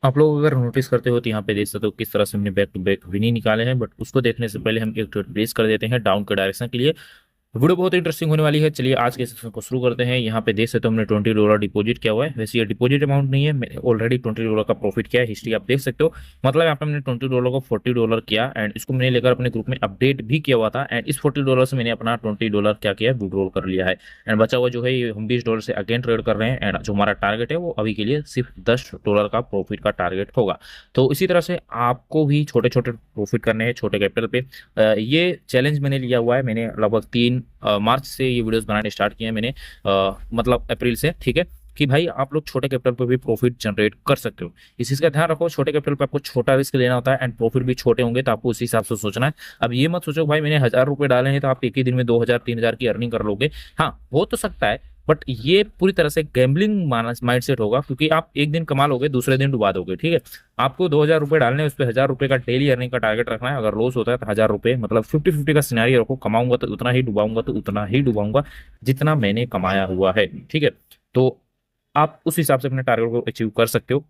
आप लोग अगर नोटिस करते हो तो यहाँ पे देख सकते हो किस तरह से हमने बैक टू बैक विन ही निकाले हैं, बट उसको देखने से पहले हम एक ट्रेड प्लेस कर देते हैं डाउन के डायरेक्शन के लिए। वीडियो बहुत इंटरेस्टिंग होने वाली है। चलिए आज के सेशन को शुरू करते हैं। यहाँ पे देख सकते हो हमने $20 डिपॉजिट किया हुआ है। वैसे ये डिपॉजिट अमाउंट नहीं है, मैंने ऑलरेडी $20 का प्रॉफिट किया है। हिस्ट्री आप देख सकते हो। मतलब यहाँ पे हमने $20 को $40 किया एंड इसको मैंने लेकर अपने ग्रुप में अपडेट भी किया हुआ था एंड इस $40 से मैंने अपना $20 क्या किया है, विड्रॉल कर लिया है। एंड बचा हुआ जो है ये हम $20 से अगेन ट्रेड कर रहे हैं एंड जो हमारा टारगेट है वो अभी के लिए सिर्फ $10 का प्रॉफिट का टारगेट होगा। तो इसी तरह से आपको भी छोटे छोटे प्रॉफिट करने हैं छोटे कैपिटल पे। ये चैलेंज मैंने लिया हुआ है। मैंने लगभग 3 मार्च से ये वीडियोस बनाने स्टार्ट किए हैं मैंने, मतलब अप्रैल से, ठीक है, कि भाई आप लोग छोटे कैपिटल पर भी प्रॉफिट जनरेट कर सकते हो। इस चीज़ का ध्यान रखो, छोटे कैपिटल पर आपको छोटा रिस्क लेना होता है एंड प्रॉफिट भी छोटे होंगे, तो आपको उसी हिसाब से सोचना है। अब ये मत सोचो भाई मैंने ₹1000 डाले हैं तो आप एक ही दिन में 2000 3000 की अर्निंग कर लोगे। हाँ हो तो सकता है, बट ये पूरी तरह से गैम्बलिंग माइंडसेट होगा, क्योंकि आप एक दिन कमा लोगे दूसरे दिन डुबा दोगे, ठीक है। आपको ₹2000 डालने हैं, उस पर ₹1000 का डेली अर्निंग का टारगेट रखना है। अगर लॉस होता है तो ₹1000, मतलब 50-50 का सिनेरियो रखो। कमाऊंगा तो उतना ही, डुबाऊंगा तो उतना ही डुबाऊंगा जितना मैंने कमाया हुआ है, ठीक है। तो आप उस हिसाब से अपने टारगेट को अचीव कर सकते हो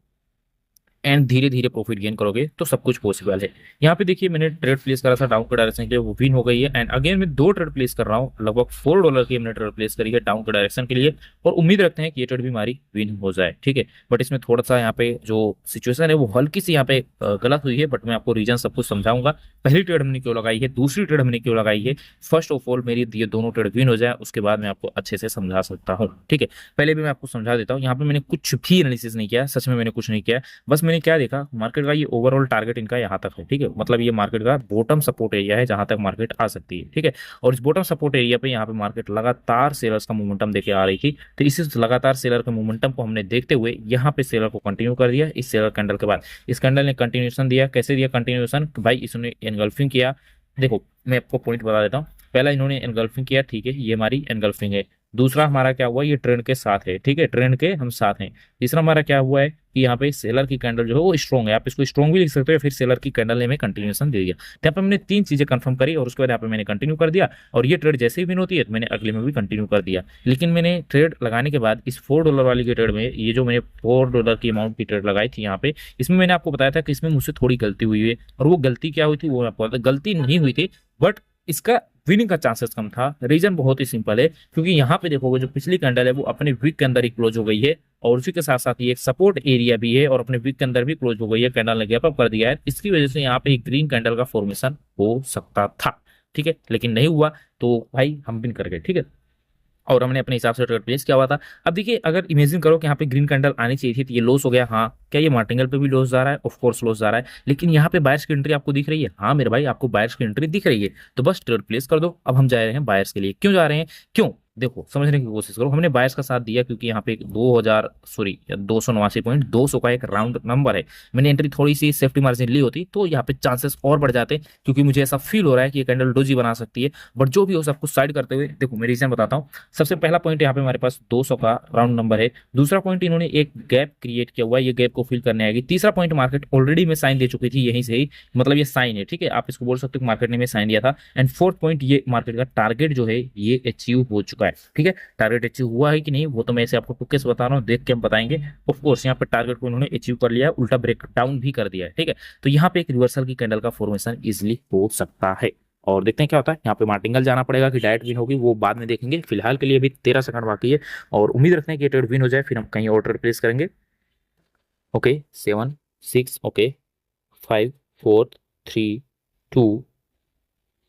एंड धीरे धीरे प्रॉफिट गेन करोगे तो सब कुछ पॉसिबल है। यहाँ पे देखिए मैंने ट्रेड प्लेस करा था डाउन के डायरेक्शन के लिए, वो विन हो गई है एंड अगेन मैं 2 ट्रेड प्लेस कर रहा हूँ। लगभग $4 की हमने ट्रेड प्लेस करी है डाउन के डायरेक्शन के लिए और उम्मीद रखते हैं कि ये ट्रेड भी हमारी विन हो जाए, ठीक है। बट इसमें थोड़ा सा यहाँ पे जो सिचुएशन है वो हल्की सी यहाँ पे गलत हुई है, बट मैं आपको रीजन सब कुछ समझाऊंगा। पहली ट्रेड हमने क्यों लगाई है, दूसरी ट्रेड हमने क्यों लगाई है, फर्स्ट ऑफ ऑल मेरी ये दोनों ट्रेड विन हो जाए उसके बाद मैं आपको अच्छे से समझा सकता हूँ, ठीक है। पहले भी मैं आपको समझा देता हूँ। यहाँ पे मैंने कुछ भी एनालिसिस नहीं किया, सच में मैंने कुछ नहीं किया। बस मैंने क्या देखा, मार्केट का ये ओवरऑल टारगेट इनका यहाँ तक है, ठीक है। मतलब ये मार्केट का बॉटम सपोर्ट एरिया है जहां तक मार्केट आ सकती है, ठीक है। और इस बॉटम सपोर्ट एरिया पे यहाँ पे मार्केट लगातार सेलर्स का मोमेंटम देके आ रही थी, तो इस लगातार सेलर के मोमेंटम को हमने देखते हुए यहाँ पे सेलर को कंटिन्यू कर दिया। इस सेलर कैंडल के बाद इस कैंडल ने कंटिन्यूएशन दिया। कैसे दिया कंटिन्यूएशन, भाई इसने एनगल्फिंग किया। देखो मैं आपको पॉइंट बता देता हूँ। पहला इन्होंने एनगल्फिंग किया, ठीक है, ये हमारी एनगल्फिंग है। दूसरा हमारा क्या हुआ, ये ट्रेंड के साथ है, ठीक है, ट्रेंड के हम साथ हैं। तीसरा हमारा क्या हुआ है कि यहाँ पे सेलर की कैंडल जो है वो स्ट्रॉन्ग है, आप इसको स्ट्रॉन्ग भी लिख सकते हो, फिर सेलर की कैंडल ने हमें कंटिन्यूएशन दे दिया। तो यहाँ पे हमने 3 चीजें कंफर्म करी और उसके बाद यहाँ पे मैंने कंटिन्यू कर दिया और ये ट्रेड जैसे ही विन होती है तो मैंने अगले में भी कंटिन्यू कर दिया। लेकिन मैंने ट्रेड लगाने के बाद इस $4 वाली की ट्रेड में, ये जो मैंने $4 की अमाउंट की ट्रेड लगाई थी यहाँ पे, इसमें मैंने आपको बताया था कि इसमें मुझसे थोड़ी गलती हुई है और वो गलती क्या हुई थी वो मैं आपको बताता। गलती नहीं हुई थी, बट इसका विनिंग का चांसेस कम था। रीजन बहुत ही सिंपल है, क्योंकि यहाँ पे देखोगे जो पिछली कैंडल है वो अपने वीक के अंदर ही क्लोज हो गई है और उसी के साथ साथ ये एक सपोर्ट एरिया भी है और अपने वीक के अंदर भी क्लोज हो गई है। कैंडल ने गैप अप कर दिया है, इसकी वजह से यहाँ पे एक ग्रीन कैंडल का फॉर्मेशन हो सकता था, ठीक है, लेकिन नहीं हुआ। तो भाई हम विन कर गए, ठीक है, और हमने अपने हिसाब से ट्रेड प्लेस किया हुआ था। अब देखिए अगर इमेजिन करो कि यहाँ पे ग्रीन कैंडल आनी चाहिए थी तो ये लॉस हो गया, हाँ क्या ये मार्टिंगल पे भी लॉस जा रहा है, ऑफ कोर्स लॉस जा रहा है, लेकिन यहाँ पे बायर्स की एंट्री आपको दिख रही है, हाँ मेरे भाई आपको बायर्स की एंट्री दिख रही है, तो बस ट्रेड प्लेस कर दो। अब हम जा रहे हैं बायर्स के लिए। क्यों जा रहे हैं, क्यों, देखो समझने की कोशिश करो। हमने बायर्स का साथ दिया क्योंकि यहाँ पे 2,289.200 का एक राउंड नंबर है। मैंने एंट्री थोड़ी सी सेफ्टी मार्जिन ली होती तो यहाँ पे चांसेस और बढ़ जाते, क्योंकि मुझे ऐसा फील हो रहा है कि ये कैंडल डोजी बना सकती है। बट जो भी हो सब कुछ साइड करते हुए देखो मैं रीजन बताता हूँ। सबसे पहला पॉइंट यहाँ पे हमारे पास 200 का राउंड नंबर है। दूसरा पॉइंट इन्होंने एक गैप क्रिएट किया हुआ है, ये गैप को फिल करने आएगी। तीसरा पॉइंट मार्केट ऑलरेडी में साइन दे चुकी थी यहीं से ही, मतलब ये साइन है, ठीक है, आप इसको बोल सकते हो मार्केट ने में साइन दिया था। एंड फोर्थ पॉइंट ये मार्केट का टारगेट जो है ये अचीव हो चुका है, ठीक है। टारगेट अचीव हुआ है कि नहीं वो तो मैं ऐसे आपको तुक्के से बता रहा हूँ, देख के हम बताएंगे। ऑफ कोर्स यहाँ पे टारगेट को इन्होंने अचीव कर लिया है, उल्टा ब्रेक डाउन भी कर दिया है, ठीक है। तो यहाँ पे एक रिवर्सल की कैंडल का फॉर्मेशन इजिली हो सकता है और देखते हैं क्या होता है। यहाँ पे मार्टिंगल जाना पड़ेगा कि डायरेक्ट विन होगी वो बाद में देखेंगे, फिलहाल के लिए भी 13 सेकंड बाकी है और उम्मीद रखते हैं कि ये ट्रेड विन हो जाए, फिर हम कहीं और ट्रेड प्लेस करेंगे। ओके 7 6, ओके 5 4 3 2,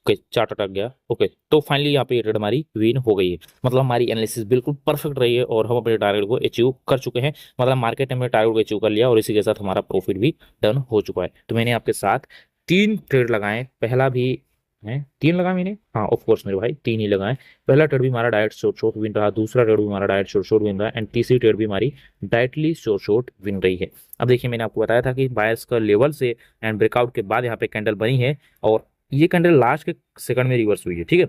ओके चार्ट अटक गया। ओके तो फाइनली यहाँ पे ये ट्रेड हमारी विन हो गई है, मतलब हमारी एनालिसिस बिल्कुल परफेक्ट रही है और हम अपने टारगेट को अचीव कर चुके हैं। मतलब मार्केट ने अपने टारगेट को अचीव कर लिया और इसी के साथ हमारा प्रॉफिट भी डन हो चुका है। तो मैंने आपके साथ 3 ट्रेड लगाए, पहला भी है 3 लगाए मैंने, हाँ ऑफ कोर्स मेरे भाई 3 ही लगाए। पहला ट्रेड भी हमारा डायरेक्ट शॉर्ट शॉर्ट विन रहा, दूसरा ट्रेड भी हमारा डायरेक्ट शॉर्ट शॉर्ट विन रहा एंड तीसरी ट्रेड भी हमारी डायरेक्टली शॉर्ट शॉर्ट विन रही है। अब देखिए मैंने आपको बताया था कि बायर्स का लेवल से एंड ब्रेकआउट के बाद यहाँ पे कैंडल बनी है और ये कैंडल लास्ट के सेकंड में रिवर्स हुई है, ठीक है।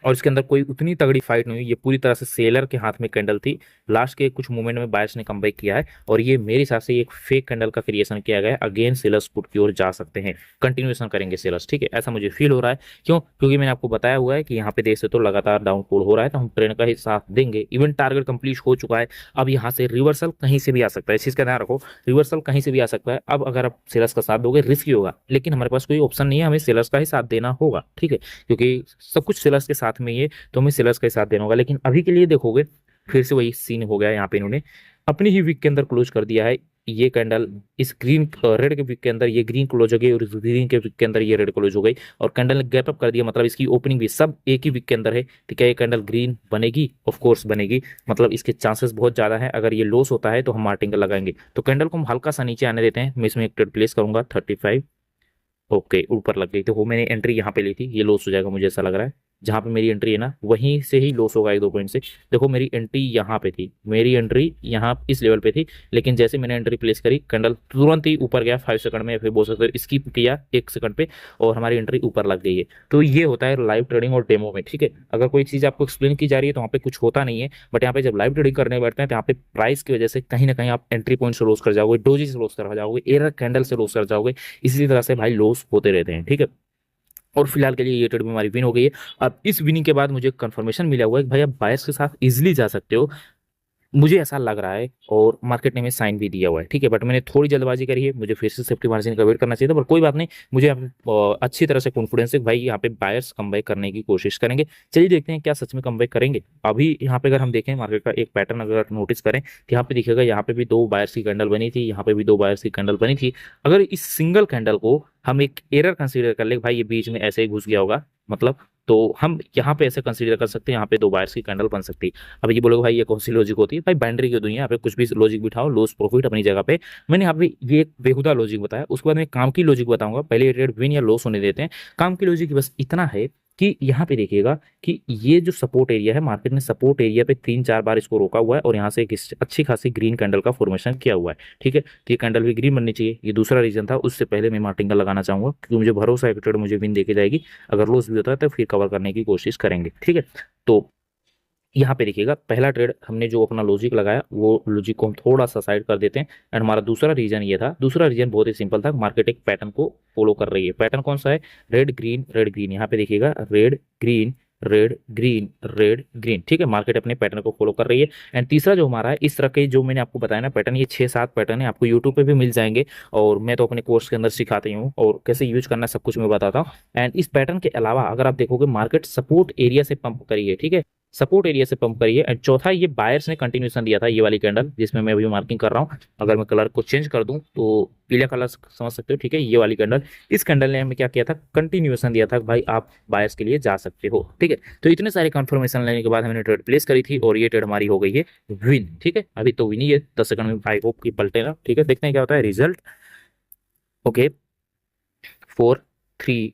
और इसके अंदर कोई उतनी तगड़ी फाइट नहीं हुई, ये पूरी तरह से सेलर के हाथ में कैंडल थी। लास्ट के कुछ मोमेंट में बायर्स ने कमबैक किया है और ये मेरे हिसाब से एक फेक कैंडल का क्रिएशन किया गया है। अगेन सेलर्स पुट की ओर जा सकते हैं, कंटिन्यूएशन करेंगे सेलर्स, ठीक है, ऐसा मुझे फील हो रहा है। क्यों? क्योंकि मैंने आपको बताया हुआ है कि यहाँ पे देख सकते हो लगातार डाउनफॉल हो रहा है, तो हम ट्रेंड का ही साथ देंगे। इवन टारगेट कंप्लीट हो चुका है, अब यहाँ से रिवर्सल कहीं से भी आ सकता है, इस चीज का ध्यान रखो, रिवर्सल कहीं से भी आ सकता है। अब अगर आप सेलर्स का साथ दोगे रिस्की होगा, लेकिन हमारे पास कोई ऑप्शन नहीं है, हमें सेलर्स का ही साथ देना होगा, ठीक है, क्योंकि सब कुछ सेलर्स के साथ में ये, तो हमें सेलर्स का ही साथ देना होगा। लेकिन अभी के लिए देखोगे फिर से वही सीन हो गया है, यहाँ पे इन्होंने अपनी ही वीक के अंदर क्लोज कर दिया है। ये कैंडल इस ग्रीन रेड के वीक के अंदर ये ग्रीन क्लोज हो गई और इस ग्रीन के वीक के अंदर ये रेड क्लोज हो गई और कैंडल ने गैप अप कर दिया, मतलब इसकी ओपनिंग भी सब एक ही वीक के अंदर है। तो क्या ये कैंडल ग्रीन बनेगी? ऑफ कोर्स बनेगी, मतलब इसके चांसेस बहुत ज्यादा है। अगर ये लॉस होता है तो हम मार्टिंग लगाएंगे, तो कैंडल को हम हल्का सा नीचे आने देते हैं। मैं इसमें एक ट्रेड प्लेस करूंगा 35। ओके, ऊपर लग गई, तो वो मैंने एंट्री यहाँ पे ली थी, ये लॉस हो जाएगा मुझे ऐसा लग रहा है। जहाँ पे मेरी एंट्री है ना वहीं से ही लॉस होगा 1-2 पॉइंट से। देखो मेरी एंट्री यहाँ पे थी, मेरी एंट्री यहाँ इस लेवल पे थी, लेकिन जैसे मैंने एंट्री प्लेस करी कैंडल तुरंत ही ऊपर गया 5 सेकंड में, या फिर बोल सकते हो स्किप किया 1 सेकंड पे और हमारी एंट्री ऊपर लग गई है। तो ये होता है लाइव ट्रेडिंग और डेमो में, ठीक है। अगर कोई चीज़ आपको एक्सप्लेन की जा रही है तो वहाँ पे कुछ होता नहीं है, बट यहाँ पे जब लाइव ट्रेडिंग करने बैठते हैं तो यहाँ पे प्राइस की वजह से कहीं ना कहीं आप एंट्री पॉइंट से लॉस कर जाओगे, डोजी से लॉस कर जाओगे, एरर कैंडल से लॉस कर जाओगे। इसी तरह से भाई लॉस होते रहते हैं, ठीक है। और फिलहाल के लिए ये ट्रेड में हमारी विन हो गई है। अब इस विनिंग के बाद मुझे कंफर्मेशन मिला हुआ है कि भाई आप बायर्स के साथ इजीली जा सकते हो, मुझे ऐसा लग रहा है, और मार्केट ने हमें साइन भी दिया हुआ है, ठीक है। बट मैंने थोड़ी जल्दबाजी करी है, मुझे फिर से सेफ्टी मार्जिन का वेट करना चाहिए था, पर कोई बात नहीं, मुझे अच्छी तरह से कॉन्फिडेंस है कि भाई यहाँ पे बायर्स कमबैक करने की कोशिश करेंगे। चलिए देखते हैं क्या सच में कमबैक करेंगे। अभी यहाँ पे अगर हम देखें मार्केट का एक पैटर्न अगर नोटिस करें तो यहाँ पे दिखेगा, यहाँ पे भी 2 बायर्स की कैंडल बनी थी, यहाँ पे भी 2 बायर्स की कैंडल बनी थी। अगर इस सिंगल कैंडल को हम एक एरर कंसीडर कर ले भाई ये बीच में ऐसे ही घुस गया होगा, मतलब, तो हम यहाँ पे ऐसे कंसीडर कर सकते हैं, यहाँ पे 2 बायर्स की कैंडल बन सकती है। अब ये बोलोगे भाई ये कौन सी लॉजिक होती है? भाई बाइनरी की दुनिया, यहाँ पे कुछ भी लॉजिक बिठाओ, लॉस प्रॉफिट अपनी जगह पे। मैंने यहाँ पे ये एक बेहुदा लॉजिक बताया, उसके बाद मैं काम की लॉजिक बताऊंगा। पहले ये ट्रेड विन या लॉस होने देते हैं। काम की लॉजिक बस इतना है कि यहाँ पे देखिएगा कि ये जो सपोर्ट एरिया है, मार्केट ने सपोर्ट एरिया पे 3-4 बार इसको रोका हुआ है और यहाँ से एक अच्छी खासी ग्रीन कैंडल का फॉर्मेशन किया हुआ है, ठीक है। तो ये कैंडल भी ग्रीन बननी चाहिए, ये दूसरा रीजन था। उससे पहले मैं मार्टिंग लगाना चाहूंगा क्योंकि मुझे भरोसा है कि ट्रेड मुझे विन देके जाएगी। अगर लॉस भी होता है तो फिर कवर करने की कोशिश करेंगे, ठीक है। तो यहाँ पे देखिएगा पहला ट्रेड हमने जो अपना लॉजिक लगाया वो लॉजिक को हम थोड़ा सा साइड कर देते हैं। एंड हमारा दूसरा रीजन ये था, दूसरा रीजन बहुत ही सिंपल था, मार्केट एक पैटर्न को फॉलो कर रही है। पैटर्न कौन सा है? Red green red green. यहाँ पे देखिएगा red green red green red green, ठीक है। मार्केट अपने पैटर्न को फॉलो कर रही है। एंड तीसरा जो हमारा है, इस तरह के जो मैंने आपको बताया ना पैटर्न, ये 6-7 पैटर्न है, आपको यूट्यूब पे भी मिल जाएंगे और मैं तो अपने कोर्स के अंदर सिखाती हूँ और कैसे यूज करना सब कुछ मैं बताता हूँ। एंड इस पैटर्न के अलावा अगर आप देखोगे मार्केट सपोर्ट एरिया से पंप करी है, ठीक है, सपोर्ट एरिया से पंप करिए। एंड चौथा ये बायर्स ने कंटिन्यूएशन दिया था, ये वाली कैंडल जिसमें मैं अभी मार्किंग कर रहा हूँ। अगर मैं कलर को चेंज कर दूं तो पीला कलर समझ सकते हो, ठीक है। ये वाली कैंडल, इस कैंडल ने हमें क्या किया था? कंटिन्यूएशन दिया था कि भाई आप बायर्स के लिए जा सकते हो, ठीक है। तो इतने सारे कंफर्मेशन लेने के बाद हमने ट्रेड प्लेस करी थी और ये ट्रेड हमारी हो गई है विन, ठीक है। अभी तो विन ही है, 10 सेकंड में आई होप की पलटे ना, ठीक है। देखते हैं क्या होता है रिजल्ट। ओके, 4, 3,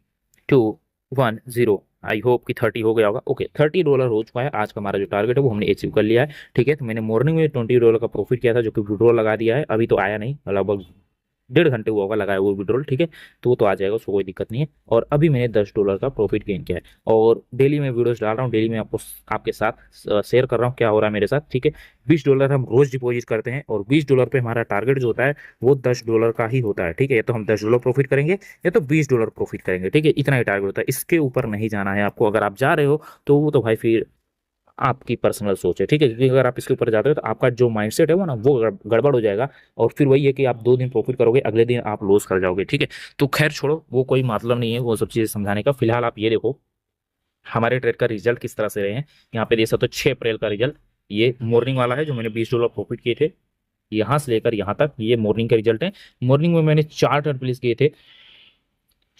2, 1, 0। आई होप कि 30 हो गया होगा। ओके, $30 हो चुका है। आज का हमारा जो टारगेट है वो हमने अचीव कर लिया है, ठीक है। तो मैंने मॉर्निंग में $20 का प्रॉफिट किया था जो कि विड्रॉल लगा दिया है, अभी तो आया नहीं, लगभग 1.5 घंटे हुआ होगा लगाया वो विड्रॉल, ठीक है। तो वो तो आ जाएगा, उसको कोई दिक्कत नहीं है। और अभी मैंने $10 का प्रॉफिट गेन किया है और डेली मैं वीडियोस डाल रहा हूँ, डेली मैं आपको आपके साथ शेयर कर रहा हूँ क्या हो रहा है मेरे साथ, ठीक है। $20 हम रोज डिपॉजिट करते हैं और $20 पे हमारा टारगेट जो होता है वो $10 का ही होता है, ठीक है। या तो हम $10 प्रॉफिट करेंगे या तो $20 प्रॉफिट करेंगे, ठीक है। इतना ही टारगेट होता है, इसके ऊपर नहीं जाना है आपको। अगर आप जा रहे हो तो वो तो भाई फिर आपकी पर्सनल सोच है, ठीक है। क्योंकि अगर आप इसके ऊपर जाते हो तो आपका जो माइंडसेट है वो ना वो गड़बड़ हो जाएगा और फिर वही है कि आप 2 दिन प्रॉफिट करोगे, अगले दिन आप लॉस कर जाओगे, ठीक है। तो खैर छोड़ो, वो कोई मतलब नहीं है वो सब चीज़ें समझाने का। फिलहाल आप ये देखो हमारे ट्रेड का रिजल्ट किस तरह से रहे हैं। यहाँ पे देख सकते हो 6 अप्रैल का रिजल्ट, ये मॉर्निंग वाला है जो मैंने $20 प्रॉफिट किए थे, यहाँ से लेकर यहाँ तक ये मॉर्निंग का रिजल्ट है। मॉर्निंग में मैंने 4 ट्रेड प्लेस किए थे,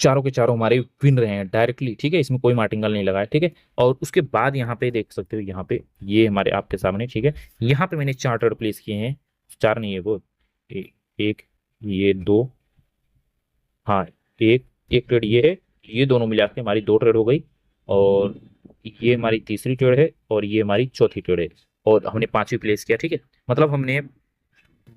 चारों के चारों हमारे विन रहे हैं डायरेक्टली, ठीक है। इसमें कोई मार्टिंगल नहीं लगाया, ठीक है। और उसके बाद यहाँ पे देख सकते हो, यहाँ पे ये हमारे आपके सामने, ठीक है। यहाँ पे मैंने 4 ट्रेड प्लेस किए हैं, 4 नहीं है वो, एक, ये 2, हाँ, एक एक ट्रेड ये है, ये दोनों मिला के हमारी 2 ट्रेड हो गई और ये हमारी तीसरी ट्रेड है और ये हमारी चौथी ट्रेड है और हमने 5वीं प्लेस किया, ठीक है। मतलब हमने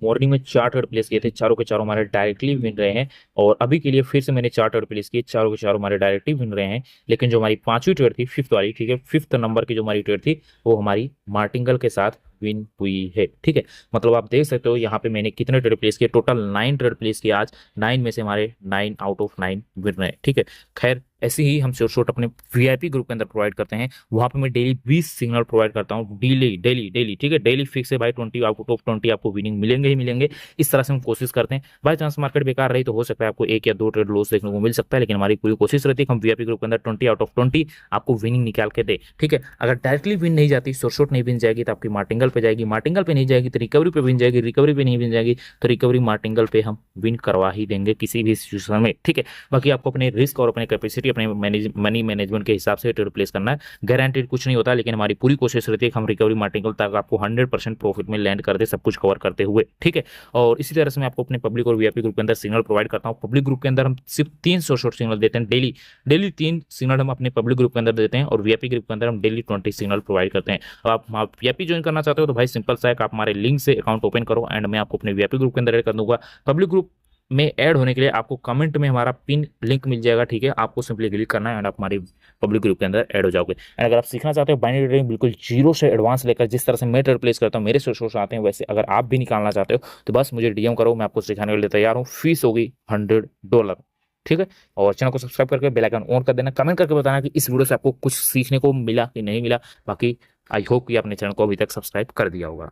मॉर्निंग में 4 ट्रेड प्लेस किए थे, चारों के चारों हमारे डायरेक्टली विन रहे हैं। और अभी के लिए फिर से मैंने 4 ट्रेड प्लेस किए, चारों के चारों हमारे डायरेक्टली विन रहे हैं। लेकिन जो हमारी पांचवी ट्रेड थी, फिफ्थ वाली, ठीक है, फिफ्थ नंबर की जो हमारी ट्रेड थी वो हमारी मार्टिंगल के साथ विन हुई है। ठीक है, मतलब आप देख सकते हो यहाँ पे मैंने कितने ट्रेड प्लेस किए, टोटल 9 ट्रेड प्लेस किए आज। 9 में से हमारे 9 आउट ऑफ 9 विन रहे हैं। ठीक है, खैर ऐसे ही हम शॉर्ट अपने वीआईपी ग्रुप के अंदर प्रोवाइड करते हैं। वहां पे मैं डेली 20 सिग्नल प्रोवाइड करता हूँ, डेली डेली डेली। ठीक है, डेली फिक्स है भाई, 20 आउट ऑफ 20 आपको विनिंग मिलेंगे ही मिलेंगे। इस तरह से हम कोशिश करते हैं। बाई चांस मार्केट बेकार रही तो हो सकता है आपको 1 या 2 ट्रेड लॉस देखने को मिल सकता है, लेकिन हमारी पूरी कोशिश रहती है कि हम वीआईपी ग्रुप के अंदर 20 आउट ऑफ 20 आपको विनिंग निकाल के दे। ठीक है, अगर डायरेक्टली विन नहीं जाती, शॉर्ट नहीं विन जाएगी तो आपकी मार्टिंगल पे जाएगी, मार्टिंगल पे नहीं जाएगी तो रिकवरी पे विन जाएगी, रिकवरी पे नहीं विन जाएगी तो रिकवरी मार्टिंगल पे हम विन करवा ही देंगे किसी भी सिचुएशन में। ठीक है, बाकी आपको अपने रिस्क और अपने कैपेसिटी, अपने मनी मैनेजमेंट के हिसाब से ट्रेड प्लेस करना है। गारंटीड कुछ नहीं होता, लेकिन हमारी पूरी कोशिश रहती है कि हम रिकवरी मार्टिंगल तक आपको 100% प्रॉफिट में लैंड कर दे, सब कुछ कवर करते हुए। ठीक है, और इसी तरह से मैं आपको अपने पब्लिक और वीआईपी ग्रुप के अंदर सिग्नल प्रोवाइड करता हूँ। पब्लिक ग्रुप के अंदर हम सिर्फ 300 शॉर्ट सिग्नल देते हैं डेली। डेली 3 सिग्नल हम अपने पब्लिक ग्रुप के अंदर देते हैं, और वीआईपी ग्रुप के अंदर हम डेली 20 सिग्नल प्रोवाइड करते हैं। अब आप वीआईपी ज्वाइन करना चाहते हो तो भाई सिंपल सा है कि आप हमारे लिंक से अकाउंट ओपन करो, एंड मैं आपको अपने वीआईपी ग्रुप के अंदर ऐड कर दूंगा। पब्लिक ग्रुप में ऐड होने के लिए आपको कमेंट में हमारा पिन लिंक मिल जाएगा। ठीक है, आपको सिंपली क्लिक करना है एंड आप हमारे पब्लिक ग्रुप के अंदर ऐड हो जाओगे। एंड अगर आप सीखना चाहते हो बाइनरी ट्रेडिंग बिल्कुल जीरो से एडवांस लेकर, जिस तरह से मैं ट्रेड प्लेस करता हूँ, मेरे सोर्स आते हैं, वैसे अगर आप भी निकालना चाहते हो तो बस मुझे डीएम करो, मैं आपको सिखाने के लिए तैयार हूँ। फीस होगी $100। ठीक है, और चैनल को सब्सक्राइब करके बेल आइकन ऑन कर देना। कमेंट करके बताना कि इस वीडियो से आपको कुछ सीखने को मिला कि नहीं मिला। बाकी आई होप कि आपने चैनल को अभी तक सब्सक्राइब कर दिया होगा।